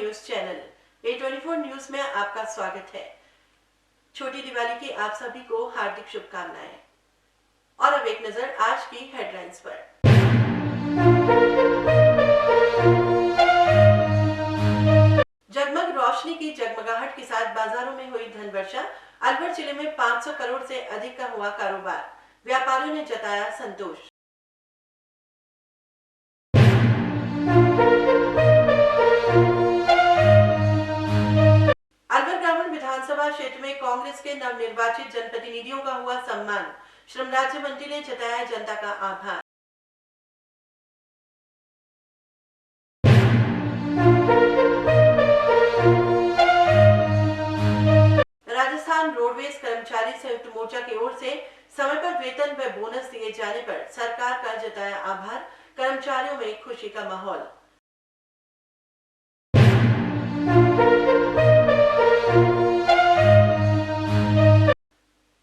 News channel A24 news में आपका स्वागत है। छोटी दिवाली की आप सभी को हार्दिक शुभकामनाएं। और अब एक नजर आज की हेडलाइंस पर। जगमग रोशनी की जगमगाहट के साथ बाजारों में हुई धन वर्षा। अलवर जिले में 500 करोड़ से अधिक का हुआ कारोबार। व्यापारियों ने जताया संतोष। अलवर ग्रामीण विधानसभा क्षेत्र में कांग्रेस के नवनिर्वाचित जनप्रतिनिधियों का हुआ सम्मान। श्रम राज्य मंत्री ने जताया जनता का आभार। राजस्थान रोडवेज कर्मचारी संयुक्त मोर्चा की ओर से समय पर वेतन व बोनस दिए जाने पर सरकार का जताया आभार। कर्मचारियों में खुशी का माहौल।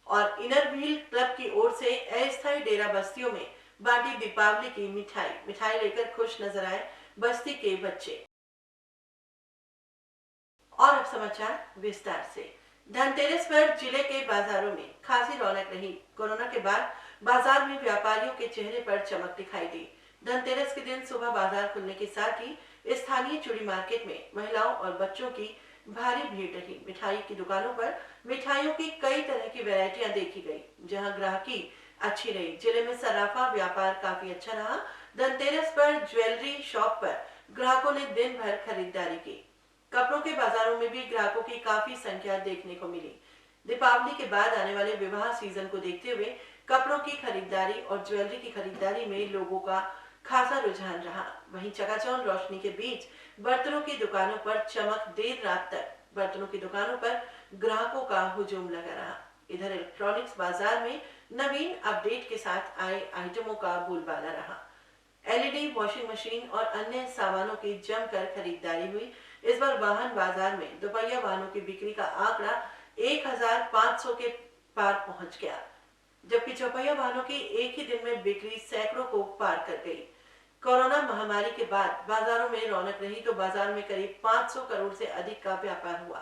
और इनर व्हील क्लब की ओर से अस्थायी डेरा बस्तियों में बांटी दीपावली की मिठाई लेकर खुश नजर आए बस्ती के बच्चे। और अब समाचार विस्तार से। धनतेरस पर जिले के बाजारों में खासी रौनक रही। कोरोना के बाद बाजार में व्यापारियों के चेहरे पर चमक दिखाई दी। धनतेरस के दिन सुबह बाजार खुलने के साथ ही स्थानीय चूड़ी मार्केट में महिलाओं और बच्चों की भारी भीड़ रही। मिठाई की दुकानों पर मिठाइयों की कई तरह की वैरायटियां देखी गई, जहां ग्राहकी अच्छी रही। जिले में सराफा व्यापार काफी अच्छा रहा। धनतेरस पर ज्वेलरी शॉप पर ग्राहकों ने दिन भर खरीदारी की। कपड़ों के बाजारों में भी ग्राहकों की काफी संख्या देखने को मिली। दीपावली के बाद आने वाले विवाह सीजन को देखते हुए कपड़ों की खरीदारी और ज्वेलरी की खरीदारी में लोगों का खासा रुझान रहा। वहीं चकाचौंध रोशनी के बीच बर्तनों की दुकानों पर चमक। देर रात तक बर्तनों की दुकानों पर ग्राहकों का हुजूम लगा रहा। इधर इलेक्ट्रॉनिक्स बाजार में नवीन अपडेट के साथ आए आइटमों का बोलबाला रहा। एलईडी, वॉशिंग मशीन और अन्य सामानों की जमकर खरीदारी हुई। इस बार वाहन बाजार में दोपहिया वाहनों की बिक्री का आंकड़ा 1500 के पार पहुंच गया, जबकि चौपहिया वाहनों की एक ही दिन में बिक्री सैकड़ों को पार कर गई। कोरोना महामारी के बाद बाजारों में रौनक रही तो बाजार में करीब 500 करोड़ से अधिक का व्यापार हुआ।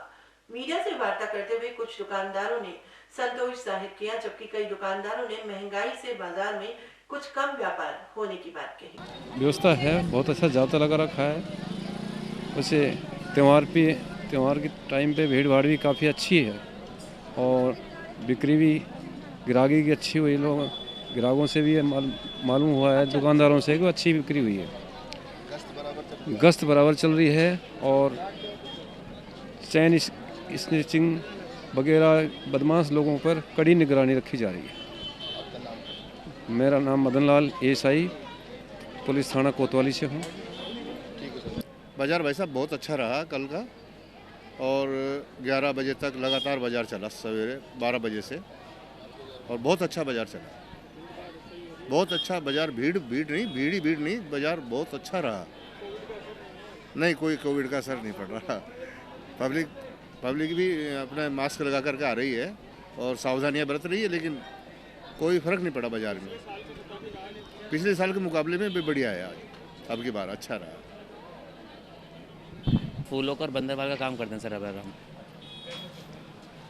मीडिया से वार्ता करते हुए कुछ दुकानदारों ने संतोष जाहिर किया, जबकि कई दुकानदारों ने महंगाई से बाजार में कुछ कम व्यापार होने की बात कही। व्यवस्था है, बहुत अच्छा जाता लगा रखा है। वैसे त्यौहार के टाइम पे भीड़ भाड़ भी काफ़ी अच्छी है और बिक्री भी ग्राहकी की अच्छी हुई। लोग ग्राहकों से भी मालूम हुआ है, दुकानदारों से कि अच्छी बिक्री हुई है। गश्त बराबर चल रही है और चैन स्नैचिंग वगैरह बदमाश लोगों पर कड़ी निगरानी रखी जा रही है। मेरा नाम मदन लाल एएसआई पुलिस थाना कोतवाली से हूँ। बाज़ार भाई साहब बहुत अच्छा रहा कल का, और 11 बजे तक लगातार बाज़ार चला, सवेरे 12 बजे से, और बहुत अच्छा बाज़ार चला। बहुत अच्छा बाज़ार, भीड़ नहीं, बाज़ार बहुत अच्छा रहा। नहीं, कोई कोविड का असर नहीं पड़ रहा। पब्लिक भी अपना मास्क लगा करके आ रही है और सावधानियां बरत रही है, लेकिन कोई फ़र्क नहीं पड़ा बाज़ार में। पिछले साल के मुकाबले में भी बढ़िया है आज, अब की बार अच्छा रहा। फूलों का और बंदरवाल का काम करते हैं सर। अब हम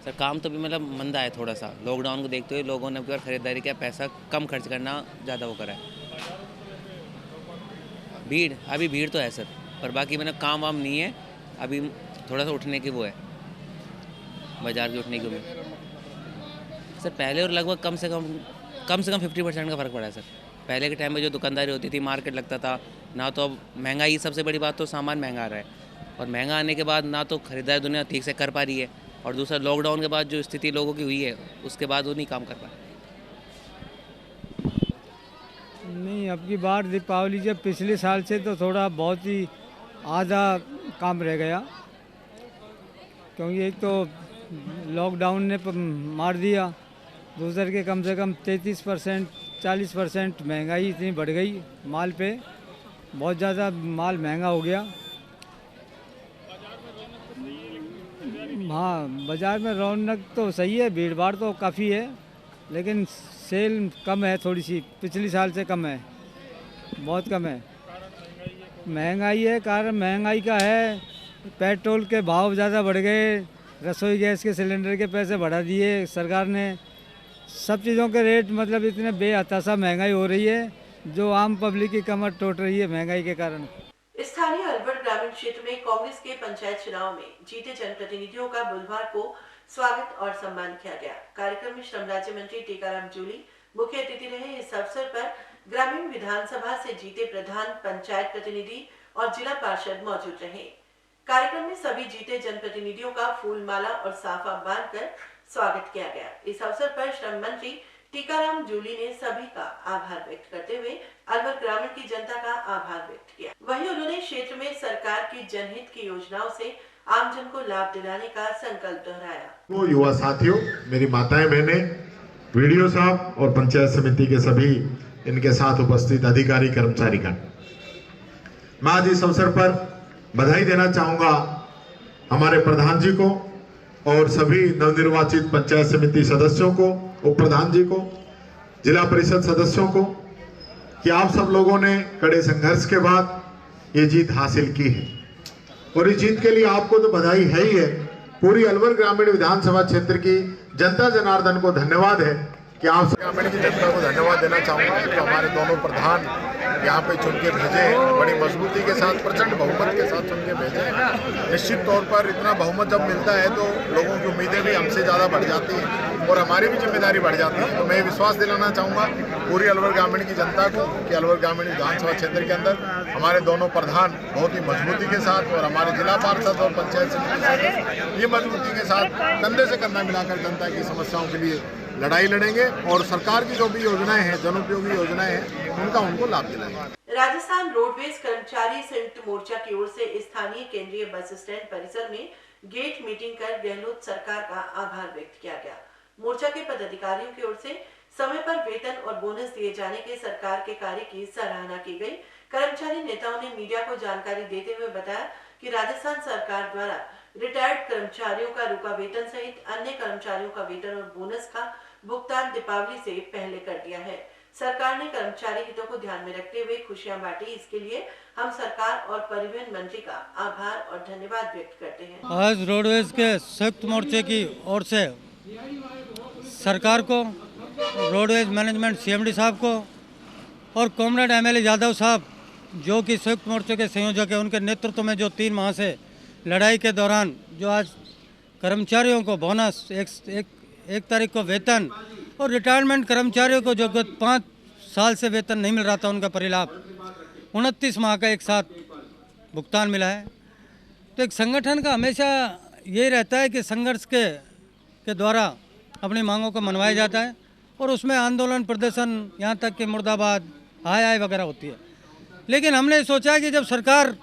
सर काम तो भी मतलब मंदा है थोड़ा सा। लॉकडाउन को देखते हुए लोगों ने अब खरीदारी किया, पैसा कम खर्च करना ज़्यादा वो करा है। भीड़ तो है सर, पर बाकी मैंने काम वाम नहीं है। अभी थोड़ा सा उठने की वो है, बाज़ार की उठने की उम्मीद सर। पहले और लगभग कम से कम 50% का फ़र्क पड़ा है सर। पहले के टाइम में जो दुकानदारी होती थी, मार्केट लगता था ना, तो अब महंगाई, सबसे बड़ी बात तो सामान महंगा आ रहा है, और महंगा आने के बाद ना तो खरीदारी दुनिया ठीक से कर पा रही है, और दूसरा लॉकडाउन के बाद जो स्थिति लोगों की हुई है उसके बाद वो नहीं काम कर पा रहे। नहीं, अब की बार दीपावली जब पिछले साल से तो थोड़ा बहुत ही आधा काम रह गया, क्योंकि एक तो लॉकडाउन ने मार दिया, दूसरे के कम से कम 33% 40% महंगाई इतनी बढ़ गई माल पे। बहुत ज़्यादा माल महंगा हो गया। हाँ, बाज़ार में रौनक तो सही है, भीड़ भाड़ तो काफ़ी है, लेकिन सेल कम है, थोड़ी सी पिछले साल से कम है, बहुत कम है। महंगाई है, कारण महंगाई का है पेट्रोल के भाव ज़्यादा बढ़ गए, रसोई गैस के सिलेंडर के पैसे बढ़ा दिए सरकार ने। सब चीज़ों के रेट मतलब इतने बेहताशा महंगाई हो रही है जो आम पब्लिक की कमर टूट रही है महंगाई के कारण। स्थानीय अलवर ग्रामीण क्षेत्र में कांग्रेस के पंचायत चुनाव में जीते जनप्रतिनिधियों का बुधवार को स्वागत और सम्मान किया गया। कार्यक्रम में श्रम राज्य मंत्री टीकाराम जूली मुख्य अतिथि रहे। इस अवसर पर ग्रामीण विधानसभा से जीते प्रधान पंचायत प्रतिनिधि और जिला पार्षद मौजूद रहे। कार्यक्रम में सभी जीते जनप्रतिनिधियों का फूल माला और साफा बांधकर स्वागत किया गया। इस अवसर पर श्रम मंत्री टीकाराम जूली ने सभी का आभार व्यक्त करते हुए अलवर ग्रामीण की जनता का आभार व्यक्त किया। वहीं उन्होंने क्षेत्र में सरकार की जनहित की योजनाओं से आमजन को लाभ दिलाने का संकल्प दोहराया। युवा साथियों, मेरी माताएं बहनें, वीडियो साहब और पंचायत समिति के सभी इनके साथ उपस्थित अधिकारी कर्मचारीगण, मैं आज इस अवसर पर बधाई देना चाहूंगा हमारे प्रधान जी को और सभी नवनिर्वाचित पंचायत समिति सदस्यों को, उप प्रधान जी को, जिला परिषद सदस्यों को कि आप सब लोगों ने कड़े संघर्ष के बाद ये जीत हासिल की है। और इस जीत के लिए आपको तो बधाई है ही है, पूरी अलवर ग्रामीण विधानसभा क्षेत्र की जनता जनार्दन को धन्यवाद है कि आप ग्रामीण की जनता को धन्यवाद देना चाहूँगा कि हमारे दोनों प्रधान यहाँ पे चुन के भेजे, बड़ी मजबूती के साथ, प्रचंड बहुमत के साथ चुन के भेजे। निश्चित तौर पर इतना बहुमत जब मिलता है तो लोगों की उम्मीदें भी हमसे ज़्यादा बढ़ जाती हैं और हमारी भी जिम्मेदारी बढ़ जाती है। तो मैं विश्वास दिलाना चाहूँगा पूरी अलवर ग्रामीण की जनता को कि अलवर ग्रामीण विधानसभा क्षेत्र के अंदर हमारे दोनों प्रधान बहुत ही मजबूती के साथ और हमारे जिला पार्षद और पंचायत समिति ये मजबूती के साथ कंधे से कंधा मिलाकर जनता की समस्याओं के लिए लड़ाई लड़ेंगे और सरकार की जो भी योजनाएं हैं, जनोपयोगी योजनाएं हैं, उनका उनको लाभ दिलाएंगे। राजस्थान रोडवेज कर्मचारी संयुक्त मोर्चा की ओर से स्थानीय केंद्रीय बस स्टैंड परिसर में गेट मीटिंग कर गहलोत सरकार का आभार व्यक्त किया गया। मोर्चा के पदाधिकारियों की ओर से समय पर वेतन और बोनस दिए जाने के सरकार के कार्य की सराहना की गई। कर्मचारी नेताओं ने मीडिया को जानकारी देते हुए बताया कि राजस्थान सरकार द्वारा रिटायर्ड कर्मचारियों का रुका वेतन सहित अन्य कर्मचारियों का वेतन और बोनस का भुगतान दीपावली से पहले कर दिया है। सरकार ने कर्मचारी हितों को ध्यान में रखते हुए खुशियां बांटी। इसके लिए हम सरकार और परिवहन मंत्री का आभार और धन्यवाद व्यक्त करते हैं। आज रोडवेज के संयुक्त मोर्चे की ओर से सरकार को, रोडवेज मैनेजमेंट सीएमडी साहब को और कॉमरेड एमएलए यादव साहब जो कि संयुक्त मोर्चे के संयोजक हैं, उनके नेतृत्व में जो 3 माह से लड़ाई के दौरान जो आज कर्मचारियों को बोनस, एक तारीख को वेतन और रिटायरमेंट कर्मचारियों को जो गत 5 साल से वेतन नहीं मिल रहा था, उनका परिलाभ 29 माह का एक साथ भुगतान मिला है। तो एक संगठन का हमेशा यही रहता है कि संघर्ष के द्वारा अपनी मांगों को मनवाया जाता है और उसमें आंदोलन, प्रदर्शन, यहाँ तक कि मुर्दाबाद, हाय हाय वगैरह होती है। लेकिन हमने सोचा कि जब सरकार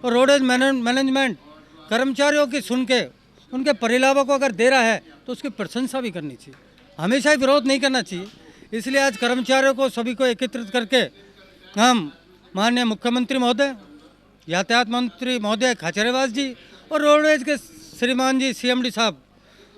और रोडवेज मैनेजमेंट कर्मचारियों की सुन के उनके परिलाभों को अगर दे रहा है तो उसकी प्रशंसा भी करनी चाहिए, हमेशा ही विरोध नहीं करना चाहिए। इसलिए आज कर्मचारियों को सभी को एकत्रित करके हम माननीय मुख्यमंत्री महोदय, यातायात मंत्री महोदय खाचरेवास जी और रोडवेज के श्रीमान जी सीएमडी साहब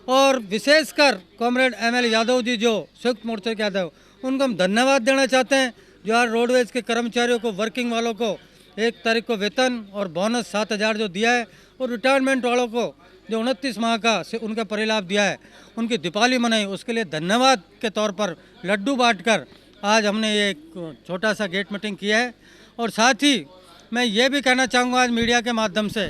और विशेषकर कॉमरेड एमएलए यादव जी जो संयुक्त मोर्चे के यादव, उनको हम धन्यवाद देना चाहते हैं जो आज रोडवेज के कर्मचारियों को, वर्किंग वालों को 1 तारीख को वेतन और बोनस 7,000 जो दिया है और रिटायरमेंट वालों को जो 29 माह का उनका परिलाभ दिया है, उनकी दीपावली मनाई, उसके लिए धन्यवाद के तौर पर लड्डू बांटकर आज हमने ये एक छोटा सा गेट मीटिंग किया है। और साथ ही मैं ये भी कहना चाहूँगा आज मीडिया के माध्यम से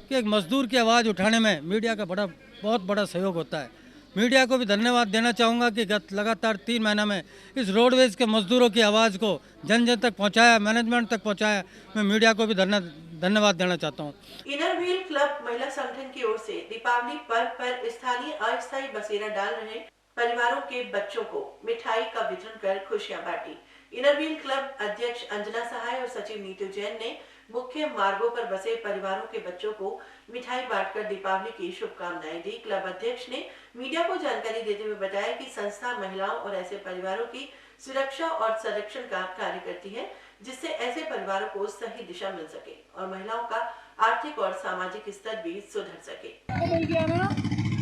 कि एक मजदूर की आवाज़ उठाने में मीडिया का बहुत बड़ा सहयोग होता है। मीडिया को भी धन्यवाद देना चाहूँगा कि गत लगातार 3 महीना में इस रोडवेज के मजदूरों की आवाज़ को जन जन तक पहुँचाया, मैनेजमेंट तक पहुँचाया। मैं मीडिया को भी धन्यवाद देना चाहता हूँ। इनर व्हील क्लब महिला संगठन की ओर से दीपावली पर्व पर स्थानीय अस्थायी बसेरा डाल रहे परिवारों के बच्चों को मिठाई का वितरण कर खुशियां बांटी। इनर व्हील क्लब अध्यक्ष अंजना सहाय और सचिव नीतू जैन ने मुख्य मार्गों पर बसे परिवारों के बच्चों को मिठाई बांटकर दीपावली की शुभकामनाएं दी। क्लब अध्यक्ष ने मीडिया को जानकारी देते हुए बताया कि संस्था महिलाओं और ऐसे परिवारों की सुरक्षा और संरक्षण का कार्य करती है, जिससे ऐसे परिवारों को सही दिशा मिल सके और महिलाओं का आर्थिक और सामाजिक स्तर भी सुधर सके।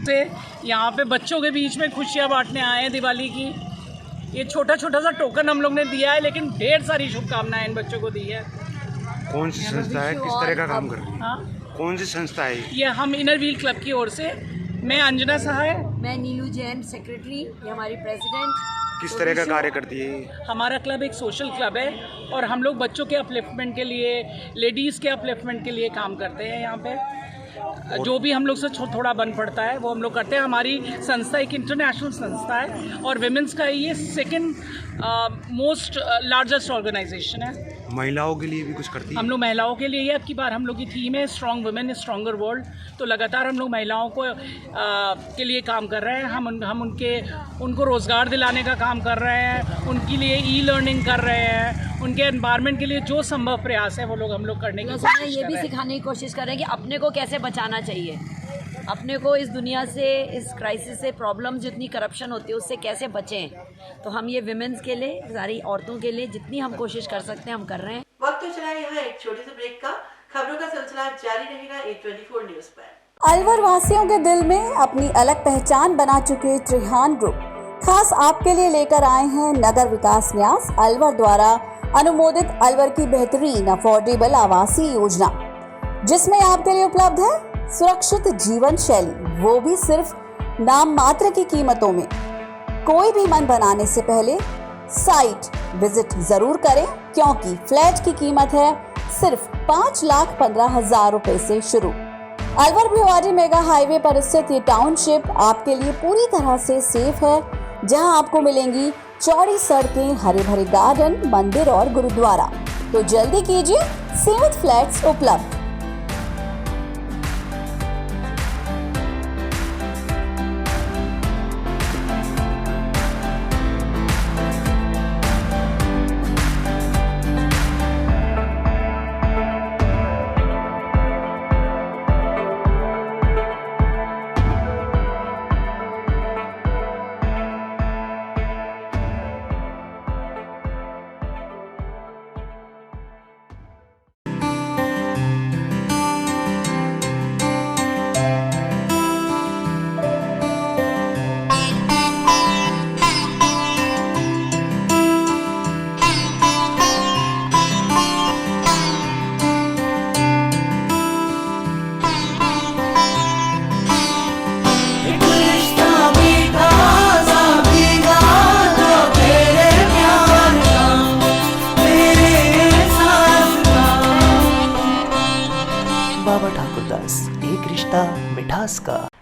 से यहाँ पे बच्चों के बीच में खुशियाँ बांटने आए हैं दिवाली की। ये छोटा सा टोकन हम लोग ने दिया है, लेकिन ढेर सारी शुभकामनाएं इन बच्चों को दी है। कौन सी संस्था है, किस तरह का काम कर रही है? कौन सी संस्था है? ये हम इनर व्हील क्लब की ओर से, मैं अंजना सहाय, मैं नीलू जैन सेक्रेटरी, ये हमारी प्रेसिडेंट। किस तरह का कार्य करती है? हमारा क्लब एक सोशल क्लब है और हम लोग बच्चों के अपलिफ्टमेंट के लिए, लेडीज़ के अपलिफ्टमेंट के लिए काम करते हैं। यहाँ पे जो भी हम लोग से थोड़ा बन पड़ता है वो हम लोग करते हैं। हमारी संस्था एक इंटरनेशनल संस्था है और विमेंस का ये सेकंड मोस्ट लार्जेस्ट ऑर्गेनाइजेशन है। महिलाओं के लिए भी कुछ करती है? हम लोग महिलाओं के लिए, अब की बार हम लोग की थीम है स्ट्रॉन्ग वुमेन स्ट्रॉन्गर वर्ल्ड, तो लगातार हम लोग महिलाओं को के लिए काम कर रहे हैं। हम उनको रोज़गार दिलाने का काम कर रहे हैं, उनके लिए ई लर्निंग कर रहे हैं, उनके एनवायरनमेंट के लिए जो संभव प्रयास है वो लोग हम लोग करने की कोशिश कर रहे हैं। ये भी सिखाने की कोशिश कर रहे हैं कि अपने को कैसे बचाना चाहिए, अपने को इस दुनिया से, इस क्राइसिस से, प्रॉब्लम जितनी करप्शन होती है उससे कैसे बचें। तो हम ये विमेंस के लिए, सारी औरतों के लिए जितनी हम कोशिश कर सकते हैं हम कर रहे हैं। वक्त तो चला है यहाँ एक छोटे से ब्रेक का। खबरों का सिलसिला जारी रहेगा A24 न्यूज पर। अलवर वासियों के दिल में अपनी अलग पहचान बना चुके त्रिहान ग्रुप खास आपके लिए लेकर आए हैं नगर विकास न्यास अलवर द्वारा अनुमोदित अलवर की बेहतरीन अफोर्डेबल आवासीय योजना, जिसमें आपके लिए उपलब्ध है सुरक्षित जीवन शैली, वो भी सिर्फ नाम मात्र की कीमतों में। कोई भी मन बनाने से पहले साइट विजिट जरूर करें, क्योंकि फ्लैट की कीमत है सिर्फ 5,15,000 रुपए से शुरू। अलवर भिवाड़ी मेगा हाईवे पर स्थित ये टाउनशिप आपके लिए पूरी तरह से सेफ है, जहां आपको मिलेंगी चौड़ी सड़कें, हरे भरे गार्डन, मंदिर और गुरुद्वारा। तो जल्दी कीजिए, सीमित फ्लैट्स उपलब्ध।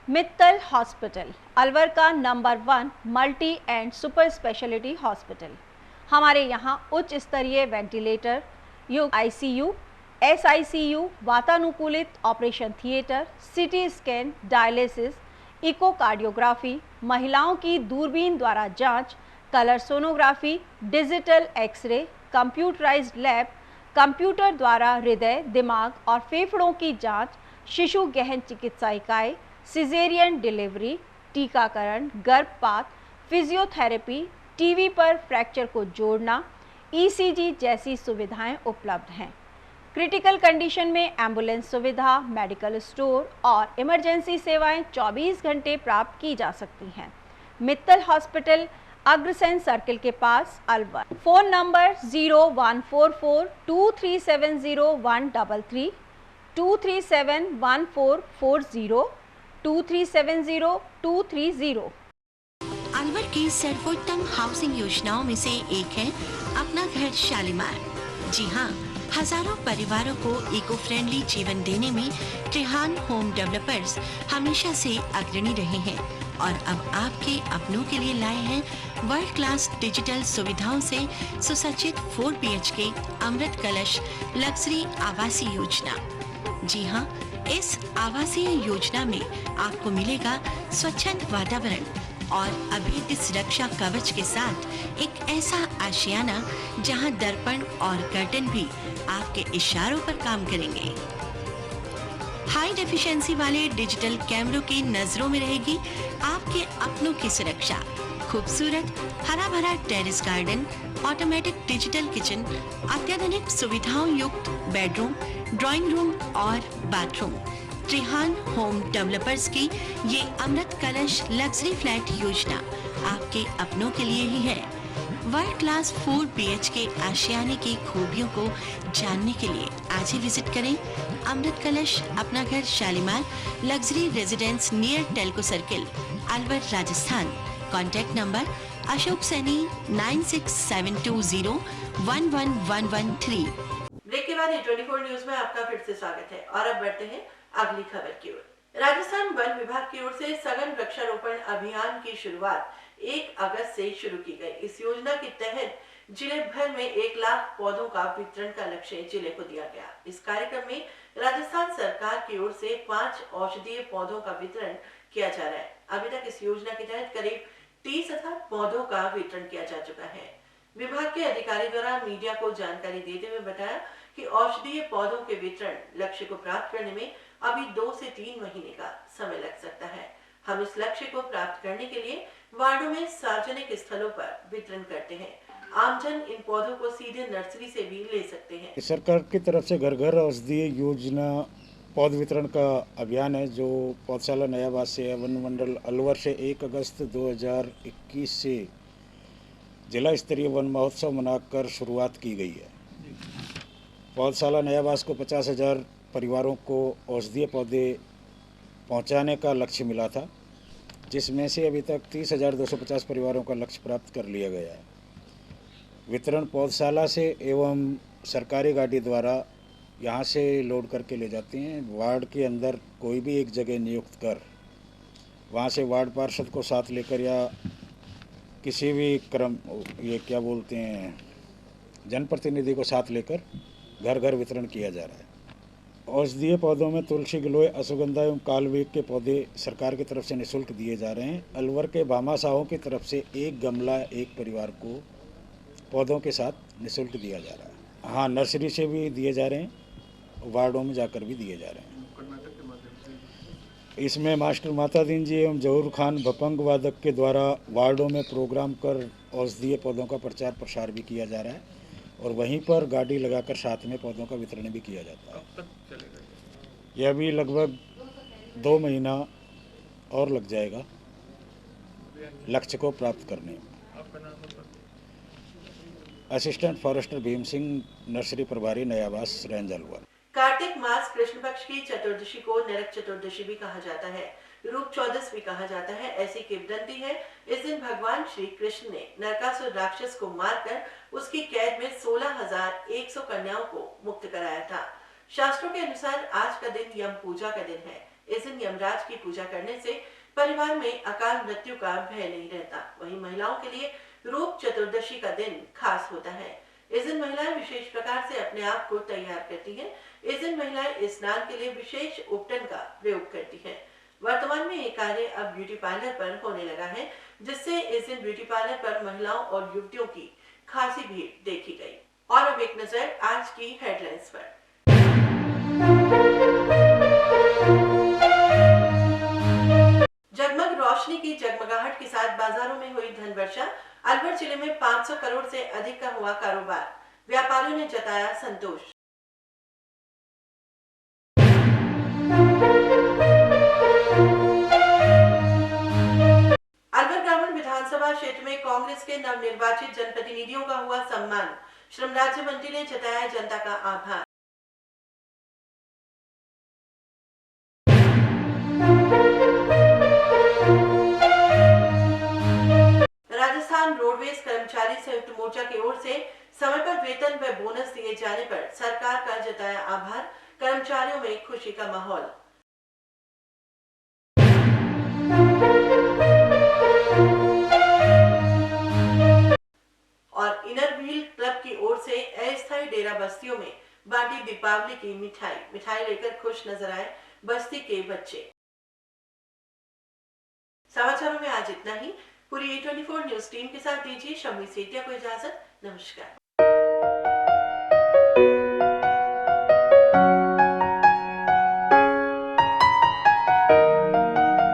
मित्तल हॉस्पिटल अलवर का नंबर 1 multi and super speciality hospital. हमारे यहाँ उच्च स्तरीय वेंटिलेटर युक्त ICU, SICU, वातानुकूलित operation theatre, CT scan, dialysis, echocardiography, महिलाओं की दूरबीन द्वारा जांच, colour sonography, digital x-ray, computerised lab, computer द्वारा हृदय, दिमाग और फेफड़ों की जांच, शिशु गहन चिकित्सा इकाई, सिजेरियन डिलीवरी, टीकाकरण, गर्भपात, फिजियोथेरेपी, टीवी पर फ्रैक्चर को जोड़ना, ECG जैसी सुविधाएं उपलब्ध हैं। क्रिटिकल कंडीशन में एम्बुलेंस सुविधा, मेडिकल स्टोर और इमरजेंसी सेवाएं 24 घंटे प्राप्त की जा सकती हैं। मित्तल हॉस्पिटल अग्रसेन सर्किल के पास अलवर। फ़ोन नंबर 01442370 2371440 2370 अलवर की सर्वोत्तम हाउसिंग योजनाओं में से एक है अपना घर शालीमार। जी हाँ, हजारों परिवारों को इको फ्रेंडली जीवन देने में त्रिहान होम डेवलपर्स हमेशा से अग्रणी रहे हैं और अब आपके अपनों के लिए लाए हैं वर्ल्ड क्लास डिजिटल सुविधाओं से सुसज्जित 4 BHK अमृत कलश लग्जरी आवासीय योजना। जी हाँ, इस आवासीय योजना में आपको मिलेगा स्वच्छंद वातावरण और अभेद्य सुरक्षा कवच के साथ एक ऐसा आशियाना जहां दर्पण और कर्टन भी आपके इशारों पर काम करेंगे। हाई डेफिशिएंसी वाले डिजिटल कैमरों की नजरों में रहेगी आपके अपनों की सुरक्षा। खूबसूरत हरा भरा terrace garden, automatic digital kitchen, अत्याधुनिक सुविधाओं युक्त बेडरूम, ड्राइंग रूम और बाथरूम। त्रिहान होम डेवलपर्स की ये अमृत कलश लग्जरी फ्लैट योजना आपके अपनों के लिए ही है। वर्ल्ड क्लास 4 BHK आशियाने की खूबियों को जानने के लिए आज ही विजिट करें अमृत Kalash Apna Ghar Shalimar luxury residence near Telco circle Alwar Rajasthan. Contact number Ashok Saini 9672011113। Break के बाद 24 न्यूज में आपका फिर से स्वागत है और अब बढ़ते हैं अगली खबर की ओर। राजस्थान वन विभाग की ओर से सघन वृक्षारोपण अभियान की शुरुआत 1 अगस्त से शुरू की गई। इस योजना के तहत जिले भर में 1 लाख पौधों का वितरण का लक्ष्य जिले को दिया गया। इस कार्यक्रम में राजस्थान सरकार की ओर से 5 औषधीय पौधों का वितरण किया जा रहा है। अभी तक इस योजना के तहत करीब 30,000 पौधों का वितरण किया जा चुका है। विभाग के अधिकारी द्वारा मीडिया को जानकारी देते हुए बताया कि औषधीय पौधों के वितरण लक्ष्य को प्राप्त करने में अभी 2 से 3 महीने का समय लग सकता है। हम इस लक्ष्य को प्राप्त करने के लिए वार्डों में सार्वजनिक स्थलों पर वितरण करते हैं। आमजन इन पौधों को सीधे नर्सरी से भी ले सकते हैं। सरकार की तरफ से घर घर औषधीय योजना पौध वितरण का अभियान है जो पौधशाला नयाबाद से वन मंडल अलवर से 1 अगस्त 2021 से जिला स्तरीय वन महोत्सव मनाकर शुरुआत की गई है। पौधशाला नयाबाद को 50,000 परिवारों को औषधीय पौधे पहुंचाने का लक्ष्य मिला था, जिसमें से अभी तक 30,250 परिवारों का लक्ष्य प्राप्त कर लिया गया है। वितरण पौधशाला से एवं सरकारी गाड़ी द्वारा यहाँ से लोड करके ले जाते हैं। वार्ड के अंदर कोई भी एक जगह नियुक्त कर वहाँ से वार्ड पार्षद को साथ लेकर या किसी भी जनप्रतिनिधि को साथ लेकर घर घर वितरण किया जा रहा है। औषधीय पौधों में तुलसी, गिलोय, अश्वगंधा एवं कालवेग के पौधे सरकार की तरफ से निःशुल्क दिए जा रहे हैं। अलवर के भामाशाहों की तरफ से 1 गमला एक परिवार को पौधों के साथ निःशुल्क दिया जा रहा है। हाँ, नर्सरी से भी दिए जा रहे हैं, वार्डों में जाकर भी दिए जा रहे हैं। इसमें मास्टर माता दीन जी एवं जहूर खान भपंग वादक के द्वारा वार्डों में प्रोग्राम कर औषधीय पौधों का प्रचार प्रसार भी किया जा रहा है और वहीं पर गाड़ी लगाकर साथ में पौधों का वितरण भी किया जाता है। यह भी लगभग 2 महीना और लग जाएगा लक्ष्य को प्राप्त करने में। Assistant forester Bhim Singh, nursery प्रभारी नयाबास, रेंज अलवर। कार्तिक मास कृष्ण पक्ष की चतुर्दशी को नरक चतुर्दशी भी कहा जाता है, रूप चौदस भी कहा जाता है। ऐसी किंवदंती है, इस दिन भगवान श्री कृष्ण ने नरकासुर राक्षस को मारकर उसकी कैद में 16,100 कन्याओं को मुक्त कराया था। शास्त्रों के अनुसार आज का दिन यम पूजा का दिन है। इस दिन यमराज की पूजा करने से परिवार में अकाल मृत्यु का भय नहीं रहता। वहीं महिलाओं के लिए रूप चतुर्दशी का दिन खास होता है। इस दिन महिलाएं विशेष प्रकार से अपने आप को तैयार करती हैं। इस दिन महिलाएं स्नान के लिए विशेष उपटन का प्रयोग करती हैं। वर्तमान में ये कार्य अब ब्यूटी पार्लर पर होने लगा है, जिससे इस दिन ब्यूटी पार्लर पर महिलाओं और युवतियों की खासी भीड़ देखी गई। और अब एक नजर आज की हेडलाइंस पर। जगमग रोशनी की जगमगाहट के साथ बाजारों में हुई धन वर्षा। अलवर जिले में 500 करोड़ से अधिक का हुआ कारोबार, व्यापारियों ने जताया संतोष। अलवर ग्रामीण विधानसभा क्षेत्र में कांग्रेस के नवनिर्वाचित जनप्रतिनिधियों का हुआ सम्मान, श्रम राज्य मंत्री ने जताया जनता का आभार। राजस्थान रोडवेज कर्मचारी संयुक्त मोर्चा की ओर से समय पर वेतन व बोनस दिए जाने पर सरकार का जताया आभार, कर्मचारियों में खुशी का माहौल। और इनर व्हील क्लब की ओर से अस्थायी डेरा बस्तियों में बांटी दीपावली की मिठाई लेकर खुश नजर आए बस्ती के बच्चे। समाचारों में आज इतना ही। पूरी A24 न्यूज टीम के साथ दीजिए शम्मी सेठिया को इजाजत। नमस्कार।